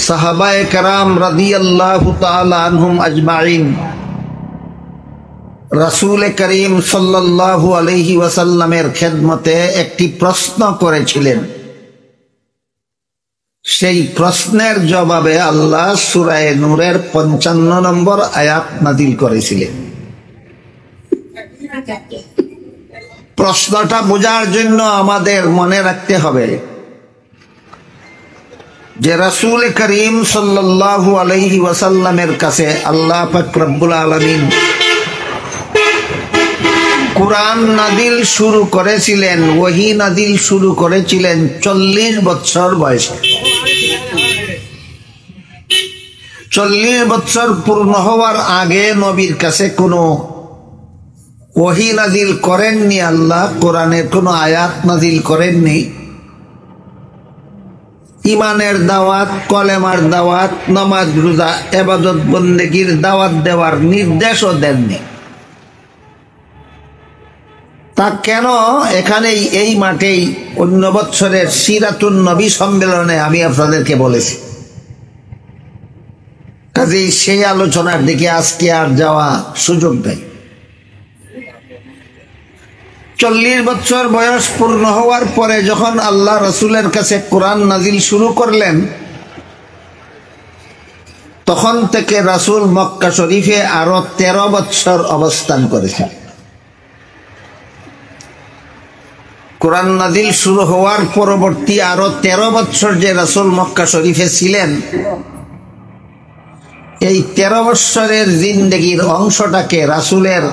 সাহাবায়ে কেরাম রাদিয়াল্লাহু তাআলা আনহুম আজমাইন রাসূল করিম সাল্লাল্লাহু আলাইহি ওয়াসাল্লামের খেদমতে একটি প্রশ্ন করেছিলেন। সেই প্রশ্নের জবাবে আল্লাহ সূরা নূরের 55 নম্বর আয়াত নাযিল করেছিলেন। প্রশ্নটা বোঝার জন্য আমাদের মনে রাখতে হবে যে রাসূল করিম সাল্লাল্লাহু আলাইহি ওয়াসাল্লামের কাছে আল্লাহ পাক রব্বুল আলামিন কুরআন নাযিল শুরু করেছিলেন, ওহী নাযিল শুরু করেছিলেন 40 বছর বয়সে। 40 বছর পূর্ণ হওয়ার আগে নবীর কাছে কোনো ওহী নাযিল করেননি, আল্লাহ কোরআনের কোনো আয়াত নাযিল করেননি। ইমানের দাওয়াত, কলেমার দাওয়াত, নামাজ রোজা ইবাদত বন্দেগীর দাওয়াত দেওয়ার নির্দেশও দেননি। তা কেন এখানেই এই মাঠেই অন্য বছরের সিরাতুন নবী সম্মেলনে আমি আপনাদেরকে বলেছি, কাজেই সেই আলোচনার দিকে আজকে আর যাওয়া সুযোগ নেই। 40 বছর বয়স পূর্ণ হওয়ার পরে যখন আল্লাহ রাসূলের কাছে কোরআন নাযিল শুরু করলেন, তখন থেকে রাসূল মক্কা শরীফে আরো 13 বছর অবস্থান করেছেন। কোরআন নাযিল শুরু হওয়ার পরবর্তী আরো 13 বছর যে রাসূল মক্কা শরীফে ছিলেন, এই 13 বছরের জিন্দেগির অংশটাকে রাসূলের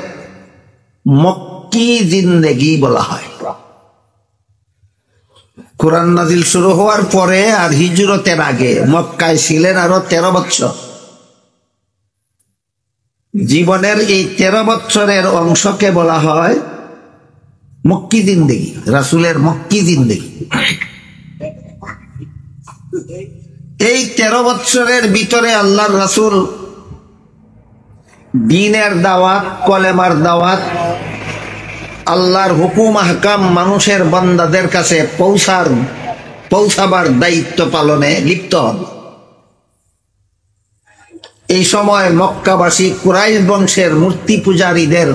মক্কি জিন্দেগি বলা হয়। কোরআন নাযিল শুরু হওয়ার পরে আর হিজরতের আগে মক্কায় ছিলেন আরো 13 বছর। জীবনের এই 13 বছরের অংশকে বলা হয় মক্কি জিন্দেগি, রাসূলের মক্কি জিন্দেগি। এই 13 বছরের ভিতরে আল্লাহর রাসূল দ্বীনের দাওয়াত, কলেমার দাওয়াত, আল্লাহর হুকুম আহকাম মানুষের বান্দাদের কাছে পৌঁছাবার দায়িত্ব পালনে লিপ্ত হন। এই সময় মক্কাবাসী কুরাইশ বংশের মূর্তি পূজারীদের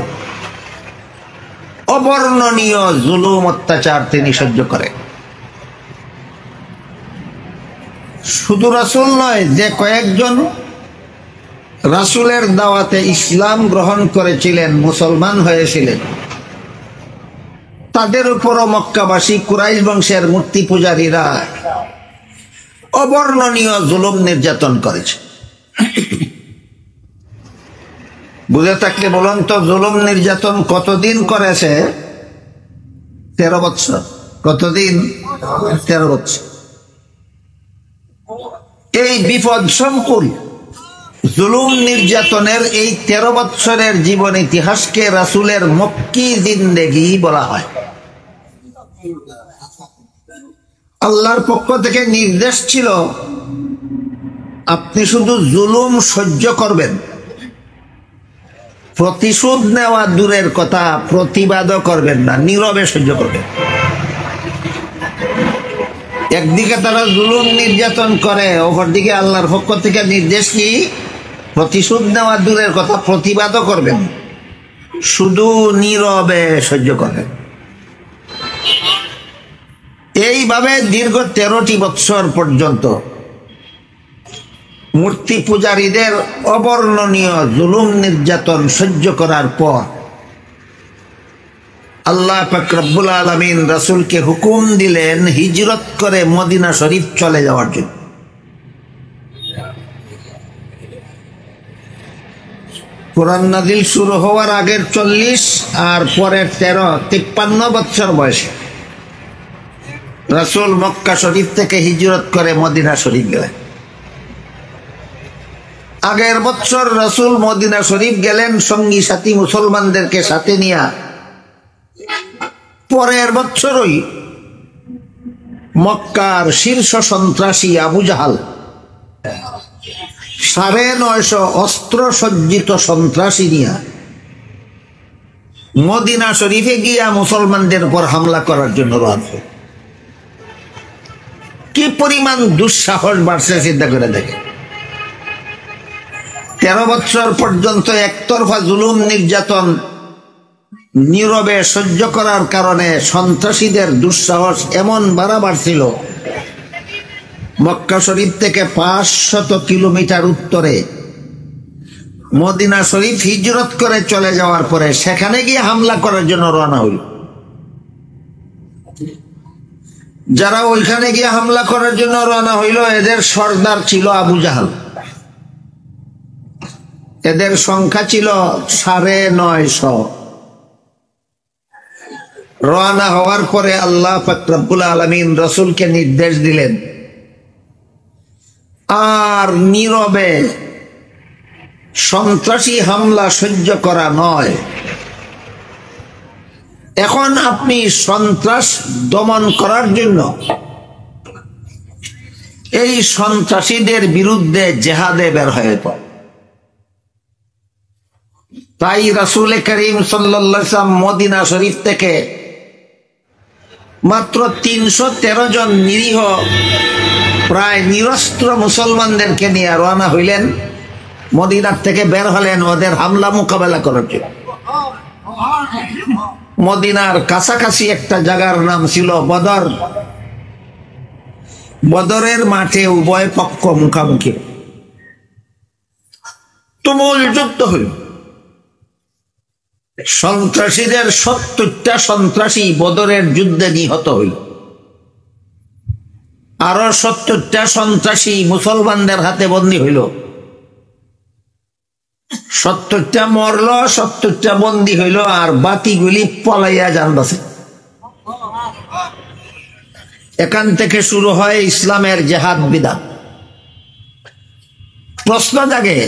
অবর্ণনীয় জুলুম অত্যাচার তিনি সহ্য করেন। শুধু রাসূল নয়, যে কয়েকজন রাসূলের দাওয়াতে ইসলাম গ্রহণ করেছিলেন, মুসলমান হয়েছিলেন, তাদের উপরও মক্কাবাসী কুরাইশ বংশের মূর্তি পূজারীরা অবর্ণনীয় জুলুম নির্যাতন করেছে। বুঝে থাকলে বলুন তো, জুলুম নির্যাতন কতদিন করেছে? 13 বছর। কতদিন? 13 বছর। এই বিপদ সংকুল জুলুম নির্যাতনের এই 13 বছরের জীবন ইতিহাসকে রাসূলের মক্কি জিন্দেগি বলা হয়। আল্লাহর পক্ষ থেকে নির্দেশ ছিল, আপনি শুধু জুলুম সহ্য করবেন, প্রতিশোধ নেওয়া দূরের কথা, প্রতিবাদও করবেন না, নীরবে সহ্য করবেন। একদিকে তারা জুলুম নির্যাতন করে, অপরদিকে আল্লাহর পক্ষ থেকে নির্দেশ কি? প্রতিশোধ নেওয়া দূরের কথা, প্রতিবাদও করবেন, শুধু নীরবে সহ্য করবেন। এইভাবে দীর্ঘ 13টি বছর পর্যন্ত মূর্তি পূজারীদের অবর্ণনীয় জুলুম নির্যাতন সহ্য করার পর আল্লাহ পাক রব্বুল আলামিন রাসূলকে হুকুম দিলেন হিজরত করে মদিনা শরীফ চলে যাওয়ার জন্য। কোরআন নাযিল শুরু হওয়ার আগের 40 আর পরের 53 বছর বয়সে রাসূল মক্কা শরীফ থেকে হিজরত করে মদিনা শরীফ গেলেন। আগের বছর রাসূল মদিনা শরীফ গেলেন সঙ্গী সাথী মুসলমানদেরকে সাথে নিয়ে। পরের বছরই মক্কার শীর্ষ সন্ত্রাসী আবু জাহাল 950 অস্ত্র সজ্জিত সন্ত্রাসী নিয়ে মদিনা শরীফে গিয়া মুসলমানদের উপর হামলা করার জন্য রওনা হল। কি পরিমাণ দুঃসাহস বাড়ছে চিন্তা করে দেখে। 13 বছর পর্যন্ত একতরফা জুলুম নির্যাতন নীরবে সহ্য করার কারণে সন্ত্রাসীদের দুঃসাহস এমন বাড়ছিল, মক্কা শরীফ থেকে 500 কিলোমিটার উত্তরে মদিনা শরীফ হিজরত করে চলে যাওয়ার পরে সেখানে গিয়ে হামলা করার জন্য রওনা হইল। যারা ওইখানে গিয়ে হামলা করার জন্য রওনা হইল এদের সর্দার ছিল আবু জাহাল। এদের সংখ্যা ছিল 950। রওনা হওয়ার পরে আল্লাহ পাক রব্বুল আলামিন রাসূলকে নির্দেশ দিলেন, আর নীরবে সন্ত্রাসী হামলা সহ্য করা নয়, এখন আপনি সন্ত্রাস দমন করার জন্য এই সন্ত্রাসীদের বিরুদ্ধে জেহাদে বের হয়ে পড়। তাই রাসূল করিম সাল্লাল্লাহু আলাইহি ওয়াসাল্লাম মদিনা শরীফ থেকে মাত্র 313 জন নিরীহ প্রায় নিরস্ত্র মুসলমানদেরকে নিয়ে রওনা হইলেন, মদিনার থেকে বের হলেন ওদের হামলা মোকাবেলা করার জন্য। মদিনার কাছাকাছি একটা জায়গার নাম ছিল বদর। বদরের মাঠে উভয় পক্ষ মুখামুখি, তুমুল যুদ্ধ হইল। সন্ত্রাসীদের 70টা সন্ত্রাসী বদরের যুদ্ধে নিহত হইল, আরো 70টা সন্ত্রাসী মুসলমানদের হাতে বন্দী হইল। 70টা মরল, 70টা বন্দী হইল, আর বাকিগুলি পলাইয়া যান বাসে। এখান থেকে শুরু হয় ইসলামের জেহাদ বিধান। প্রশ্ন জাগে,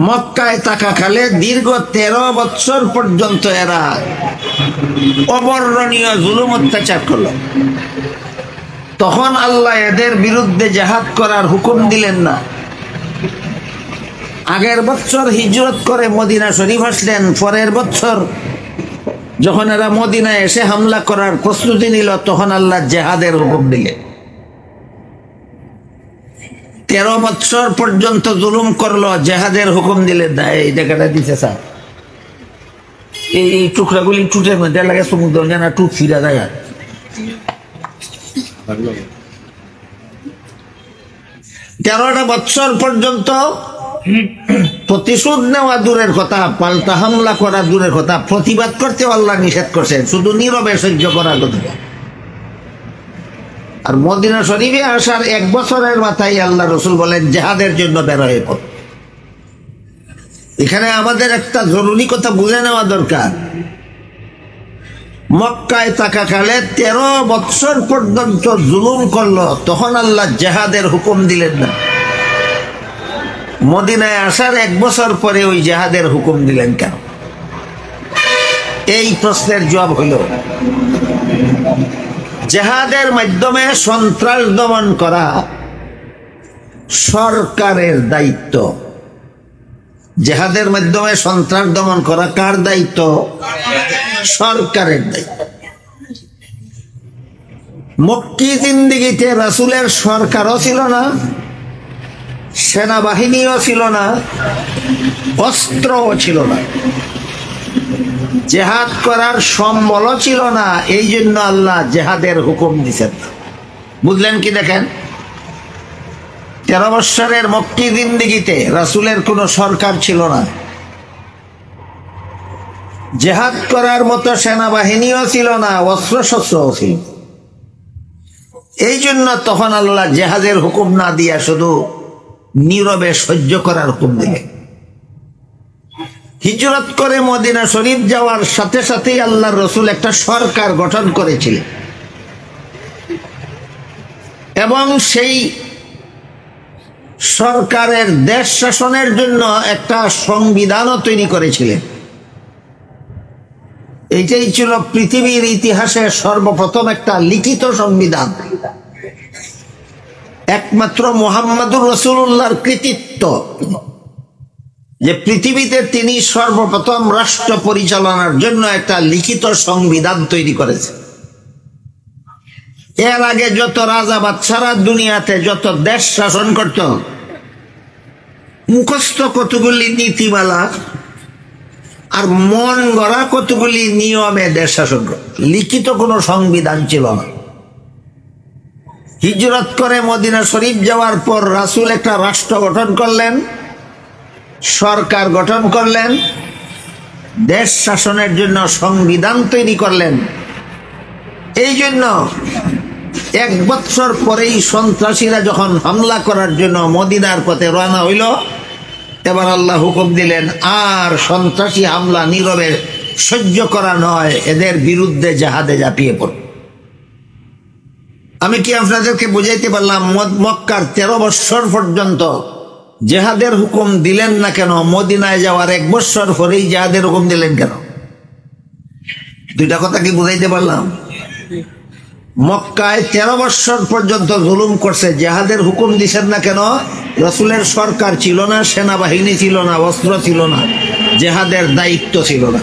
মক্কায় থাকাকালে দীর্ঘ 13 বছর পর্যন্ত এরা অবর্ণনীয় জুলুম অত্যাচার করল, তখন আল্লাহ এদের বিরুদ্ধে জেহাদ করার হুকুম দিলেন না। আগের বছর হিজরত করে মদিনা শরীফ আসলেন, পরের বছর যখন এরা মদিনায় এসে হামলা করার প্রস্তুতি নিল তখন আল্লাহ জেহাদের হুকুম দিলেন। 13 বছর পর্যন্ত জুলুম করলো, জেহাদের হুকুম দিলেন না। এই জায়গাটা দিতে স্যার, এই টুকরাগুলি টুটের মধ্যে লাগে, সমুদ্র যেন টুট ফিরা যায়। 13টা বছর পর্যন্ত প্রতিশোধ নেওয়া দূরের কথা, পাল্টা হামলা করা দূরের কথা, প্রতিবাদ করতে আল্লাহ নিষেধ করছেন, শুধু নীরবে সহ্য করার কথা। আর মদিনা শরীফে আসার 1 বছরের মাথায় আল্লাহ রসুল বলেন জেহাদের জন্য বের হয়ে পড়। এখানে আমাদের একটা জরুরি কথা বুঝে নেওয়া দরকার। মক্কায় থাকাকালে 13 বছর পর্যন্ত জুলুম করলো, তখন আল্লাহ জেহাদের হুকুম দিলেন না। মদিনায় আসার 1 বছর পরে ওই জেহাদের হুকুম দিলেন কেন? এই প্রশ্নের জবাব হইল, জেহাদের মাধ্যমে সন্ত্রাস দমন করা সরকারের দায়িত্ব। জেহাদের মাধ্যমে সন্ত্রাস দমন করা কার দায়িত্ব? সরকারের দায়িত্ব। মক্কি জিন্দেগিতে রাসূলের সরকারও ছিল না, সেনাবাহিনীও ছিল না, অস্ত্রও ছিল না, জেহাদ করার সম্বলও ছিল না। এই জন্য আল্লাহ জেহাদের হুকুম দিচ্ছেন। বুঝলেন কি? দেখেন, 13 বৎসরের মক্কি জিন্দেগিতে রাসূলের কোনো সরকার ছিল না, জেহাদ করার মতো সেনাবাহিনীও ছিল না, অস্ত্রশস্ত্রও ছিল। এই জন্য তখন আল্লাহ জেহাদের হুকুম না দিয়া শুধু নীরবে সহ্য করার হুকুম দিলেন। হিজরত করে মদিনা শরীফ যাওয়ার সাথে সাথেই আল্লাহর রাসূল একটা সরকার গঠন করেছিলেন এবং সেই সরকারের দেশ শাসনের জন্য একটা সংবিধানও তৈরি করেছিলেন। এইটাই ছিল পৃথিবীর ইতিহাসে সর্বপ্রথম একটা লিখিত সংবিধান। একমাত্র মুহাম্মদুর রাসূলুল্লাহর কৃতিত্ব যে পৃথিবীতে তিনি সর্বপ্রথম রাষ্ট্র পরিচালনার জন্য একটা লিখিত সংবিধান তৈরি করেছেন। এর আগে যত রাজা বাদশারা দুনিয়াতে যত দেশ শাসন করত, মুখস্থ কতগুলি নীতিমালা আর মন গড়া কতগুলি নিয়মে দেশ শাসন করত, লিখিত কোনো সংবিধান ছিল না। হিজরত করে মদিনা শরীফ যাওয়ার পর রাসূল একটা রাষ্ট্র গঠন করলেন, সরকার গঠন করলেন, দেশ শাসনের জন্য সংবিধান তৈরি করলেন। এই জন্য 1 বছর পরেই সন্ত্রাসীরা যখন হামলা করার জন্য মদিনার পথে রওনা হইল, এবার আল্লাহ হুকুম দিলেন, আর সন্ত্রাসী হামলা নীরবে সহ্য করা নয়, এদের বিরুদ্ধে জিহাদে ঝাঁপিয়ে পড়। আমি কি আপনাদেরকে বুঝাইতে পারলাম? মক্কার 13 বছর পর্যন্ত জিহাদের হুকুম দিলেন না কেন? মদিনায় যাওয়ার 1 বছর পরেই জিহাদের হুকুম দিলেন কেন? দুইটা কথা কি বুঝাইতে পারলাম? মক্কায় 13 বছর পর্যন্ত জুলুম করছে, জিহাদের হুকুম দিছেন না কেন? রাসূলের সরকার ছিল না, সেনাবাহিনী ছিল না, অস্ত্র ছিল না, জিহাদের দায়িত্ব ছিল না।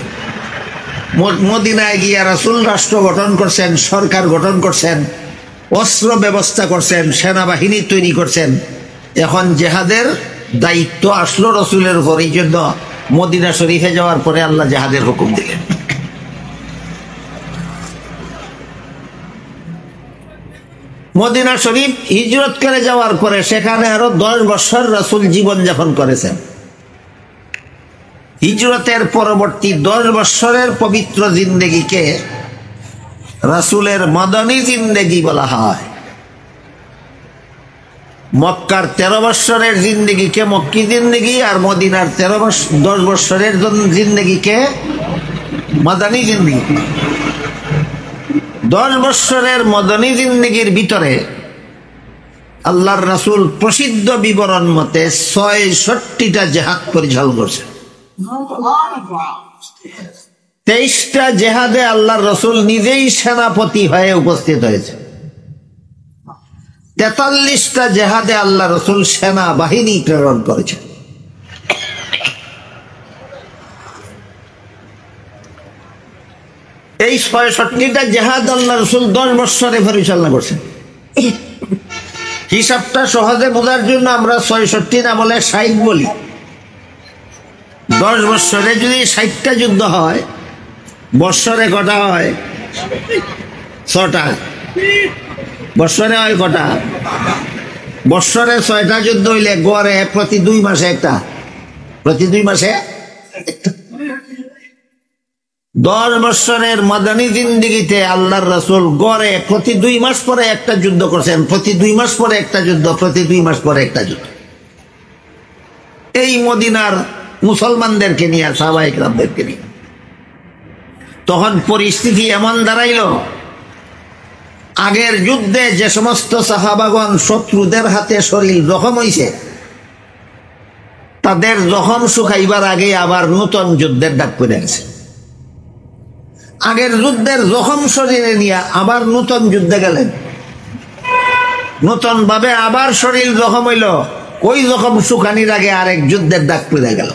মদিনায় গিয়া রাসূল রাষ্ট্র গঠন করছেন, সরকার গঠন করছেন, অস্ত্র ব্যবস্থা করছেন, সেনাবাহিনী তৈরি করছেন। এখন জিহাদের দায়িত্ব আসলো রাসূলের উপর। এই জন্য মদিনা শরীফে যাওয়ার পরে আল্লাহ জিহাদের হুকুম দিলেন। মদিনা শরীফ হিজরত করে যাওয়ার পরে সেখানে আরো 10 বছর রাসূল জীবন যাপন করেছেন। হিজরতের পরবর্তী 10 বছরের পবিত্র জিন্দেগিকে রাসূলের মদনী জিন্দেগি বলা হয়। মক্কার 13 বছরের জিন্দেগিকে মক্কি জিন্দেগি, আর মদিনার 10 বছরের জিন্দেগিকে মদনী জিন্দেগি। 10 বছরের মদনী জিন্দেগির ভিতরে আল্লাহর রাসূল প্রসিদ্ধ বিবরণ মতে 66টা জিহাদ পরিচালনা করছেন। 23টা জিহাদে আল্লাহর রাসূল নিজেই সেনাপতি হয়ে উপস্থিত হয়েছে। 43টা জিহাদে আল্লাহ রাসূল সেনা বাহিনী প্রেরণ করেছেন। এই 66টা জিহাদ আল্লাহ রাসূল 10 বছরে পরিচালনা করছেন। হিসাবটা সহজে বোঝার জন্য আমরা 66 না বলে 60 বলি। 10 বছরে যদি 60টা যুদ্ধ হয়, বছরে কটা হয়? 6টা। বছরে হয় কটা? বছরে 6টা যুদ্ধ হইলে গড়ে প্রতি 2 মাসে একটা, প্রতি 2 মাসে একটা। 10 বছরের মদনী জিন্দেগিতে আল্লাহর রাসূল গড়ে প্রতি 2 মাস পরে একটা যুদ্ধ করছেন, প্রতি 2 মাস পরে একটা যুদ্ধ, প্রতি 2 মাস পরে একটা যুদ্ধ। এই মদিনার মুসলমানদেরকে নিয়ে, সাহাবায়ে কেরামদেরকে নিয়ে। তখন পরিস্থিতি এমন দাঁড়াইল, আগের যুদ্ধে যে সমস্ত সাহাবাগণ শত্রুদের হাতে শরীর জখম হইছে, তাদের জখম শুকাইবার আগে আবার নতুন যুদ্ধের ডাক পড়ে গেছে। আগের যুদ্ধের জখম শরীরে নিয়ে আবার নতুন যুদ্ধে গেলেন, নতুন ভাবে আবার শরীর জখম হইল, ওই জখম শুকানির আগে আরেক যুদ্ধের ডাক পড়ে গেল।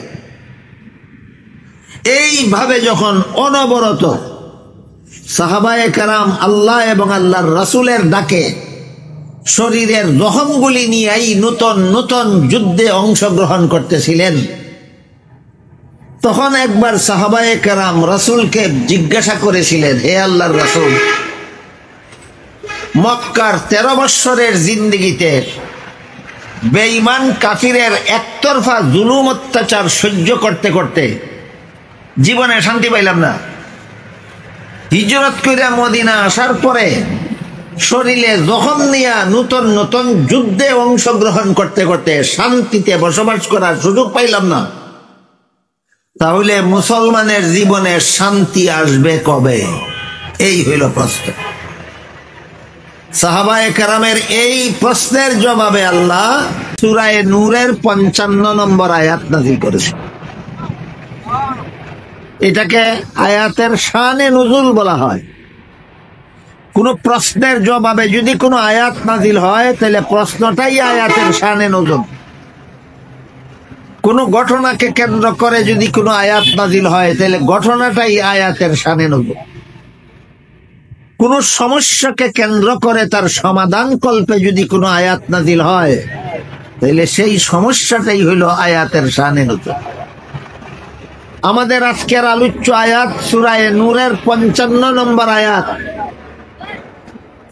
এইভাবে যখন অনবরত সাহাবায়ে কেরাম আল্লাহ এবং আল্লাহর রাসূলের ডাকে শরীরের জখমগুলি নিয়েই নতুন নতুন যুদ্ধে অংশগ্রহণ করতেছিলেন, তখন একবার সাহাবায়ে কেরাম রাসূলকে জিজ্ঞাসা করেছিলেন, হে আল্লাহর রাসূল, মক্কার 13 বছরের জিন্দেগিতে বেঈমান কাফিরের একতরফা জুলুম অত্যাচার সহ্য করতে করতে জীবনে শান্তি পাইলাম না। হিজরত করে মদিনা আসার পরে শরীরে জখম নিয়ে নতুন নতুন যুদ্ধে অংশগ্রহণ করতে করতে শান্তিতে বসবাস করার সুযোগ পাইলাম না। তাহলে মুসলমানের জীবনে শান্তি আসবে কবে? এই হইল প্রশ্ন। সাহাবায়ে কেরামের এই প্রশ্নের জবাবে আল্লাহ সূরা নূরের 55 নম্বর আয়াত নাযিল করেছে। এটাকে আয়াতের শানে নুজুল বলা হয়। কোন প্রশ্নের জবাবে যদি কোনো আয়াত নাযিল হয়, তাহলে প্রশ্নটাই আয়াতের শানে নুজুল। কোন ঘটনাকে কেন্দ্র করে যদি কোনো আয়াত নাযিল হয়, তাহলে ঘটনাটাই আয়াতের শানে নুজুল। কোন সমস্যাকে কেন্দ্র করে তার সমাধান কল্পে যদি কোনো আয়াত নাজিল হয়, তাহলে সেই সমস্যাটাই হইল আয়াতের শানে নজুল। আমাদের আজকের আলোচ্য আয়াত সূরা নূরের 55 নম্বর আয়াত।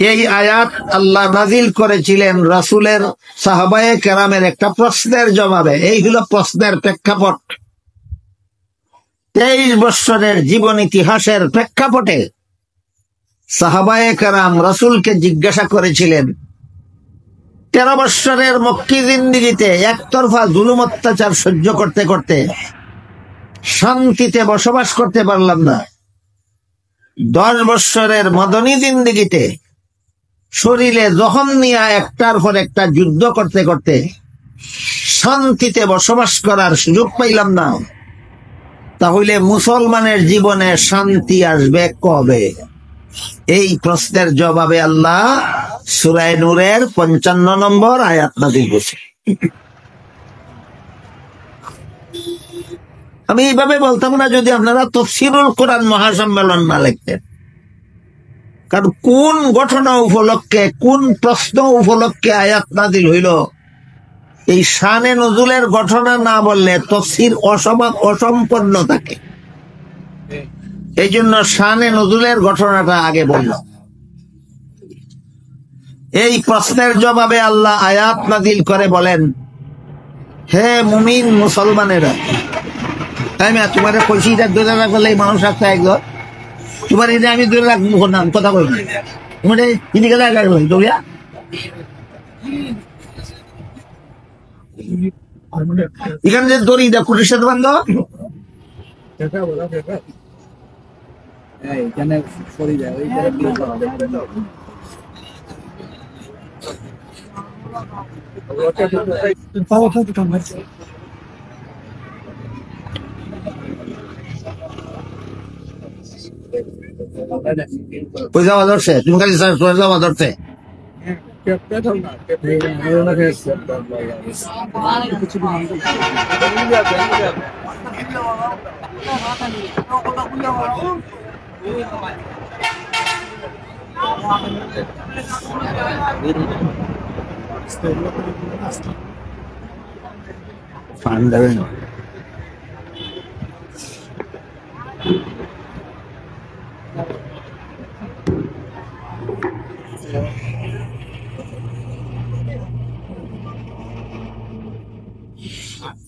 এই আয়াত আল্লাহ নাজিল করেছিলেন রাসূলের সাহাবায়ে কেরামের একটা প্রশ্নের জবাবে। এই হলো প্রশ্নের প্রেক্ষাপট। 23 বছরের জীবন ইতিহাসের প্রেক্ষাপটে সাহাবায়ে কেরাম রাসূলকে জিজ্ঞাসা করেছিলেন, 13 বছরের মক্কি জিন্দেগিতে একতরফা জুলুম অত্যাচার সহ্য করতে করতে শান্তিতে বসবাস করতে পারলাম না। 10 বছরের মদনী জিন্দেগিতে শরীরে জখম নিয়ে একটার পর একটা যুদ্ধ করতে করতে শান্তিতে বসবাস করার সুযোগ পাইলাম না। তাহলে মুসলমানের জীবনে শান্তি আসবে কবে? এই প্রশ্নের জবাবে আল্লাহ সূরা নূরের 55 নম্বর আয়াত নাযিল করেছেন। আমি এইভাবে বলতাম না যদি আপনারা তাফসীরুল কোরআন মহাসম্মেলন না লিখতেন। কারণ কোন ঘটনা উপলক্ষে, কোন প্রশ্ন উপলক্ষে আয়াত নাযিল হইল, এই শানে নজুলের ঘটনা না বললে তাফসীর অসম্পূর্ণ থাকে। এই জন্য শানে নজুলের ঘটনাটা আগে বললাম। এই প্রশ্নের জবাবে আল্লাহ আয়াত নাযিল করে বলেন, হে মুমিন মুসলমানেরা, তোমার কইসিটা ধরে রাখলে মানুষ আসতে একজন তোমার এটা আমি ধরে রাখবো নাম কথা কই তোমার এদিকে দৌড়িয়া এখানে যে দড়ি দা কুটির সাথে বান্ধ পয়সা ধরছে, তুমি খালি পয়সা ধরছে।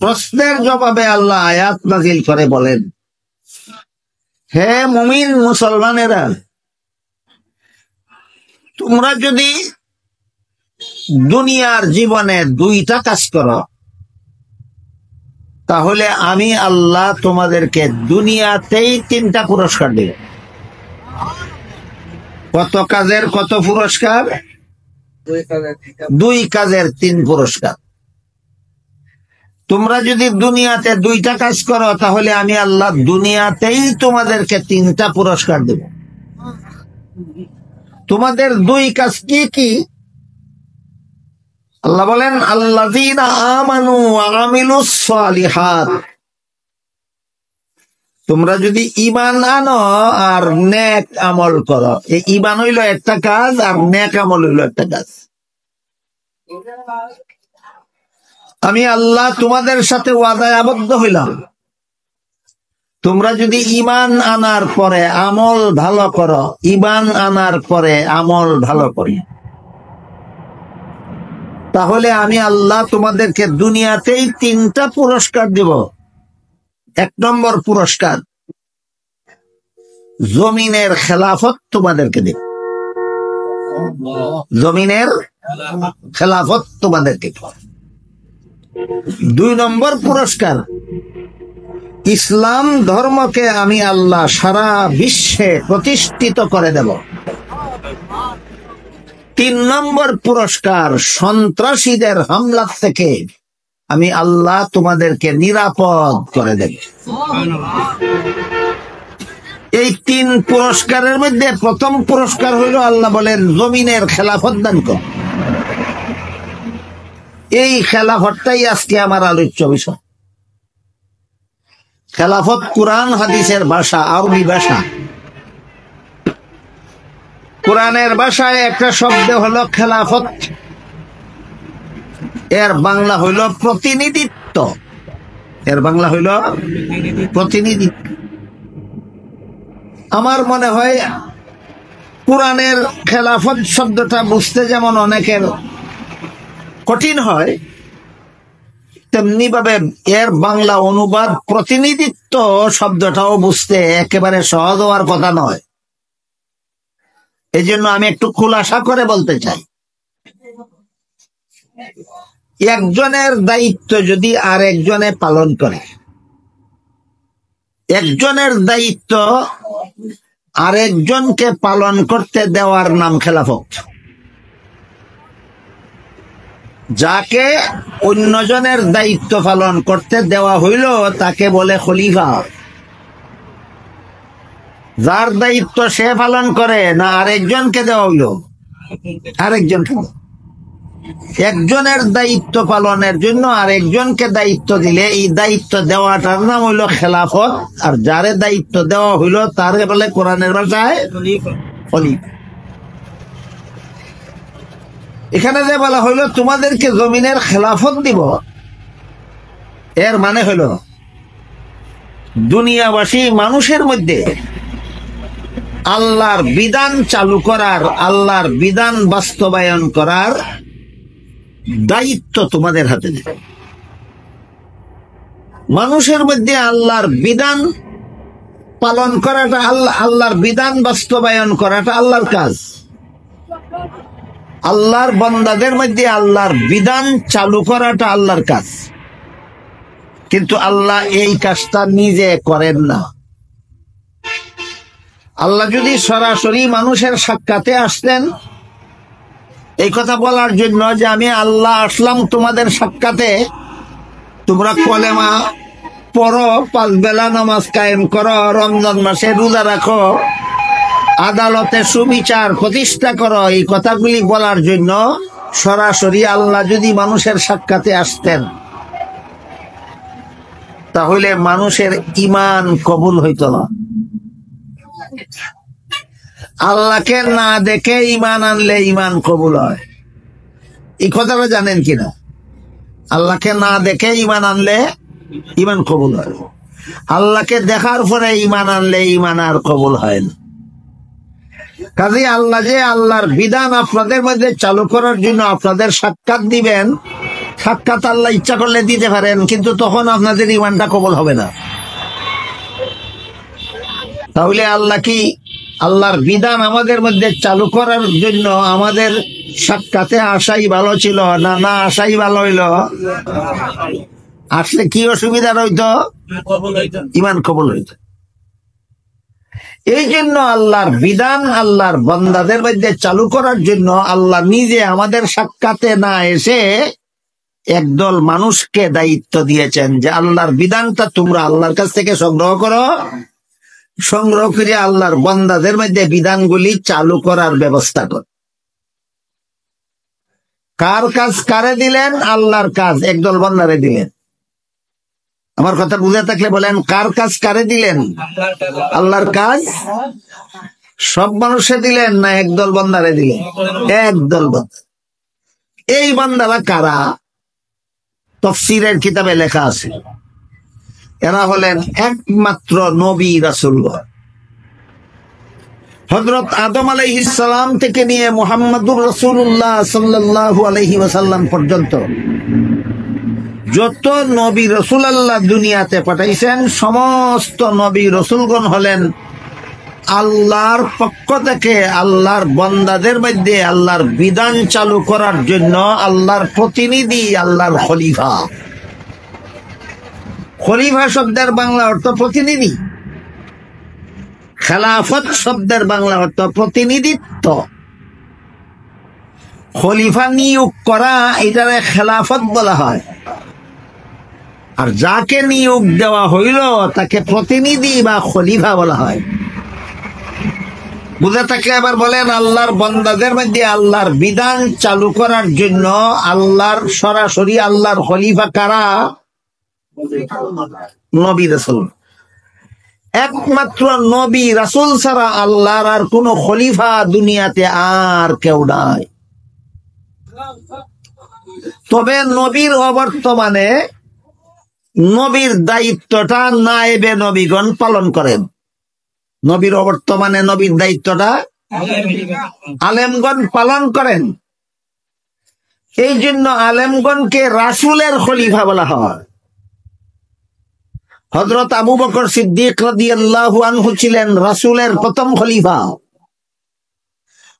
প্রশ্নের জবাবে আল্লাহ আয়াত নাযিল করে বলেন, হে মুমিন মুসলমানেরা, তোমরা যদি দুনিয়ার জীবনে 2টা কাজ করো, তাহলে আমি আল্লাহ তোমাদেরকে দুনিয়াতেই 3টা পুরস্কার দেব। কত কাজের কত পুরস্কার? 2 কাজের 3 পুরস্কার। তোমরা যদি দুনিয়াতে 2টা কাজ করো, তাহলে আমি আল্লাহ দুনিয়াতেই তোমাদেরকে 3টা পুরস্কার দেব। তোমাদের 2 কাজ কি কি? আল্লাহ বলেন, আল্লাযীনা আমানু ওয়া আমিলুস সালিহাত। তোমরা যদি ঈমান আনো আর নেক আমল করো। এই ঈমান হইল একটা কাজ আর নেক আমল হইল একটা কাজ। আমি আল্লাহ তোমাদের সাথে ওয়াদায় আবদ্ধ হইলাম, তোমরা যদি ঈমান আনার পরে আমল ভালো করো, ঈমান আনার পরে আমল ভালো করি, তাহলে আমি আল্লাহ তোমাদেরকে দুনিয়াতেই 3টা পুরস্কার দেব। 1 নম্বর পুরস্কার, জমিনের খেলাফত তোমাদেরকে দেব। জমিনের খেলাফত তোমাদেরকে দেব। 2 নম্বর পুরস্কার, ইসলাম ধর্মকে আমি আল্লাহ সারা বিশ্বে প্রতিষ্ঠিত করে দেব। 3 নম্বর পুরস্কার, সন্ত্রাসীদের হামলা থেকে আমি আল্লাহ তোমাদেরকে নিরাপদ করে দেব। এই 3 পুরস্কারের মধ্যে প্রথম পুরস্কার হইল আল্লাহ বলেন জমিনের খেলাফত দান কর। এই খেলাফতটাই আজকে আমার আলোচ্য বিষয়। খেলাফত কোরআন হাদিসের ভাষা, আরবি ভাষা। কোরআনের ভাষায় একটা শব্দ হলো খেলাফত, এর বাংলা হইল প্রতিনিধিত্ব। এর বাংলা হইল প্রতিনিধিত্ব। আমার মনে হয় কোরআনের খেলাফত শব্দটা বুঝতে যেমন অনেকের কঠিন হয়, তেমনি ভাবে এর বাংলা অনুবাদ প্রতিনিধিত্ব শব্দটাও বুঝতে একেবারে সহজ হওয়ার কথা নয়। এই জন্য আমি একটু খুলাসা করে বলতে চাই, একজনের দায়িত্ব যদি আর একজনে পালন করে, একজনের দায়িত্ব আরেকজনকে পালন করতে দেওয়ার নাম খেলাফত। যাকে অন্যজনের দায়িত্ব পালন করতে দেওয়া হইল তাকে বলে খলিফা। যার দায়িত্ব সে পালন করে না আরেকজনকে দেওয়া হইল, আরেকজনকে। একজনের দায়িত্ব পালনের জন্য আরেকজনকে দায়িত্ব দিলে এই দায়িত্ব দেওয়াটার নাম হইল খেলাফত। আর যারে দায়িত্ব দেওয়া হইল তারে বলে কোরআনের ভাষায় খলিফা। এখানে যে বলা হইল তোমাদেরকে জমিনের খেলাফত দিব, এর মানে হইল দুনিয়াবাসী মানুষের মধ্যে আল্লাহর বিধান চালু করার, আল্লাহর বিধান বাস্তবায়ন করার দায়িত্ব তোমাদের হাতে দেবে। মানুষের মধ্যে আল্লাহর বিধান পালন করাটা, আল্লাহর বিধান বাস্তবায়ন করাটা আল্লাহর কাজ। আল্লাহর বান্দাদের মধ্যে আল্লাহর বিধান চালু করাটা আল্লাহর কাজ, কিন্তু আল্লাহ এই কাজটা নিজে করেন না। আল্লাহ যদি সরাসরি মানুষের সাক্ষাতে আসতেন এই কথা বলার জন্য যে আমি আল্লাহ আসলাম তোমাদের সাক্ষাতে, তোমরা কলেমা পড়ো, 5 বেলা নামাজ কায়েম করো, রমজান মাসে রোজা রাখো, আদালতে সুবিচার প্রতিষ্ঠা করো, এই কথাগুলি বলার জন্য সরাসরি আল্লাহ যদি মানুষের সাক্ষাতে আসতেন তাহলে মানুষের ঈমান কবুল হইত না। আল্লাহকে না দেখে ঈমান আনলে ঈমান কবুল হয়, এই কথাটা জানেন কিনা? আল্লাহকে না দেখে ঈমান আনলে ঈমান কবুল হয়, আল্লাহকে দেখার পরে ঈমান আনলে ঈমান আর কবুল হয় না। কাজে আল্লাহ যে আল্লাহর বিধান আপনাদের মধ্যে চালু করার জন্য আপনাদের সাক্ষাৎ দিবেন, সাক্ষাৎ আল্লাহ ইচ্ছা করলে দিতে পারেন, কিন্তু তখন আপনাদের ঈমানটা কবুল হবে না। তাহলে আল্লাহ কি আল্লাহর বিধান আমাদের মধ্যে চালু করার জন্য আমাদের সাক্ষাতে আসাই ভালো ছিল না না আসাই ভালো হইল? আসলে কি অসুবিধা রইত? ঈমান কবুল হইত। এই জন্য আল্লাহর বিধান আল্লাহর বান্দাদের মধ্যে চালু করার জন্য আল্লাহ নিজে আমাদের সাক্ষাতে না এসে একদল মানুষকে দায়িত্ব দিয়েছেন যে আল্লাহর বিধানটা তোমরা আল্লাহর কাছ থেকে সংগ্রহ করো, সংগ্রহ করে আল্লাহর বান্দাদের মধ্যে বিধানগুলি চালু করার ব্যবস্থা কর। কার কাজ কারে দিলেন? আল্লাহর কাজ একদল বান্দারে দিলেন। আমার কথা বুঝে থাকলে বলেন, কার কাজ কারে দিলেন? আল্লাহর কাজ সব মানুষে দিলেন না একদল বান্দারে দিলেন? একদল বান্দা। এই বান্দারা কারা? তাফসীরের কিতাবে লেখা আছে, এরা হলেন একমাত্র নবী রাসূলগণ। হযরত আদম আলাইহিস সালাম থেকে নিয়ে মুহাম্মদুর রাসূলুল্লাহ সাল্লাল্লাহু আলাইহি ওয়াসাল্লাম পর্যন্ত যত নবী রাসূল আল্লাহ দুনিয়াতে পাঠাইছেন, সমস্ত নবী রাসূলগণ হলেন আল্লাহর পক্ষ থেকে আল্লাহর বান্দাদের মধ্যে আল্লাহর বিধান চালু করার জন্য আল্লাহর প্রতিনিধি, আল্লাহর খলিফা। খলিফা শব্দের বাংলা অর্থ প্রতিনিধি, খেলাফত শব্দের বাংলা অর্থ প্রতিনিধিত্ব। খলিফা নিয়োগ করা এটারে খেলাফত বলা হয়, আর যাকে নিয়োগ দেওয়া হইল তাকে প্রতিনিধি বা খলিফা বলা হয়। বুঝে থাকলে এবার বলেন, আল্লাহর বান্দাদের মধ্যে আল্লাহর বিধান চালু করার জন্য আল্লাহর সরাসরি আল্লাহর খলিফা কারা? নবী রাসূল। একমাত্র নবী রাসূল ছাড়া আল্লাহর আর কোন খলিফা দুনিয়াতে আর কেউ নাই। তবে নবীর অবর্তমানে নবীর দায়িত্বটা নায়েবে নবীগণ পালন করেন। নবীর অবর্তমানে নবীর দায়িত্বটা আলেমগণ পালন করেন। এই জন্য আলেমগণকে রাসূলের খলিফা বলা হয়। হযরত আবু বকর সিদ্দিক রাদিয়াল্লাহু আনহু ছিলেন রাসূলের প্রথম খলিফা।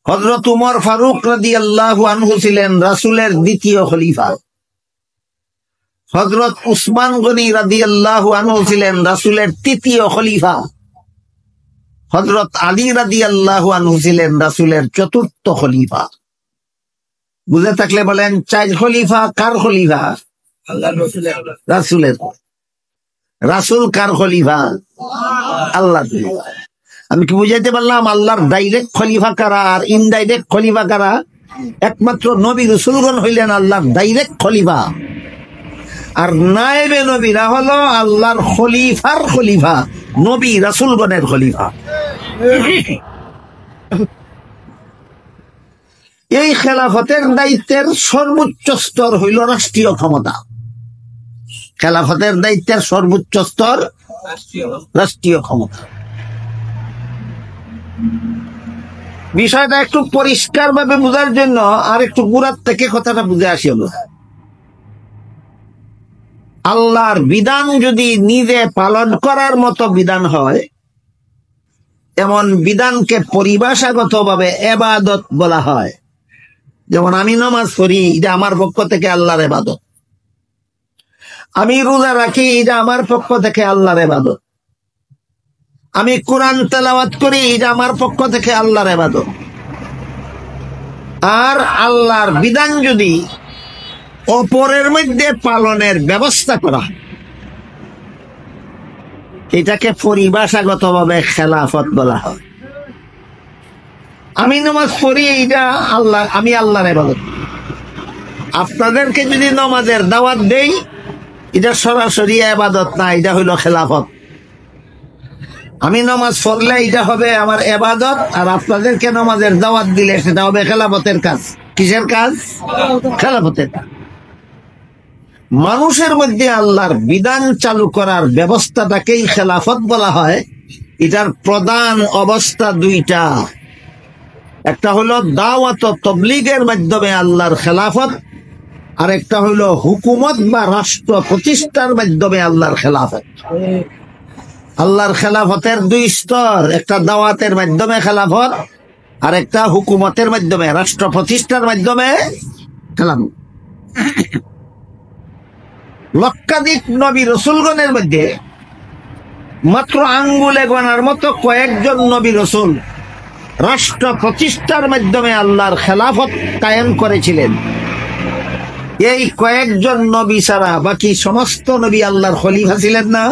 হযরত উমর ফারুক রাদিয়াল্লাহু আনহু ছিলেন রাসূলের দ্বিতীয় খলিফা। হযরত উসমান গনি রাদিয়াল্লাহু আনহু ছিলেন রাসূলের তৃতীয় খলিফা। হযরত আলী রাদিয়াল্লাহু আনহু ছিলেন রাসূলের চতুর্থ খলিফা। বুঝে থাকলে বলেন, চার খলিফা কার খলিফা? রাসূলের। রাসূল কার খলিফা? আল্লাহর। আমি কি বুঝাইতে পারলাম? আল্লাহর ডাইরেক্ট খলিফা কারা আর ইনডাইরেক্ট খলিফা কারা? একমাত্র নবী রাসূলগণ হইলেন আল্লাহর ডাইরেক্ট খলিফা, আর নায়েবে নবীরা হলো আল্লাহর খলিফার খলিফা, নবী রাসূলগণের খলিফা। এই খেলাফতের দায়িত্বের সর্বোচ্চ স্তর হইল রাষ্ট্রীয় ক্ষমতা। খেলাফতের দায়িত্বের সর্বোচ্চ স্তর রাষ্ট্রীয় ক্ষমতা। বিষয়টা একটু পরিষ্কার ভাবে বোঝার জন্য আর একটু গোড়ার থেকে কথাটা বুঝে আসি হলো, আল্লাহর বিধান যদি নিজে পালন করার মতো বিধান হয়, এমন বিধানকে পরিভাষাগত ভাবে ইবাদত বলা হয়। যেমন আমি নামাজ পড়ি, এটা আমার পক্ষ থেকে আল্লাহর ইবাদত। আমি রোজা রাখি, এটা আমার পক্ষ থেকে আল্লাহর ইবাদত। আমি কোরআন তেলাওয়াত করি, এটা আমার পক্ষ থেকে আল্লাহর ইবাদত। আর আল্লাহর বিধান যদি অপরের মধ্যে পালনের ব্যবস্থা করা, এটাকে পরিভাষাগত ভাবে খেলাফত বলা হয়। আমি নামাজ পড়ি, এটা আল্লাহ, আমি আল্লাহর ইবাদত। আপনাদেরকে যদি নামাজের দাওয়াত দেই, এটা সরাসরি ইবাদত না, এটা হইল খেলাফত। আমি নামাজ পড়লে এটা হবে আমার ইবাদত, আর আপনাদেরকে নামাজের দাওয়াত দিলে সেটা হবে খেলাফতের কাজ। কিসের কাজ? খেলাফতের কাজ। মানুষের মধ্যে আল্লাহর বিধান চালু করার ব্যবস্থাটাকেই খেলাফত বলা হয়। এটার প্রধান অবস্থা দুইটা, একটা হলো দাওয়াত ও তাবলীগের মাধ্যমে আল্লাহর খেলাফত, আর একটা হলো হুকুমত বা রাষ্ট্র প্রতিষ্ঠার মাধ্যমে আল্লাহর খেলাফত। আল্লাহর খেলাফতের দুই স্তর, একটা দাওয়াতের মাধ্যমে খেলাফত, আর একটা হুকুমতের মাধ্যমে রাষ্ট্র প্রতিষ্ঠার মাধ্যমে খেলাফত। লক্ষাধিক নবী রাসূলগণের মধ্যে মাত্র আঙ্গুলে গোনার মতো কয়েকজন নবী রাসূল রাষ্ট্র প্রতিষ্ঠার মাধ্যমে আল্লাহর খেলাফত কায়েম করেছিলেন। এই কয়েকজন নবী ছাড়া বাকি সমস্ত নবী আল্লাহর খলিফা ছিলেন না।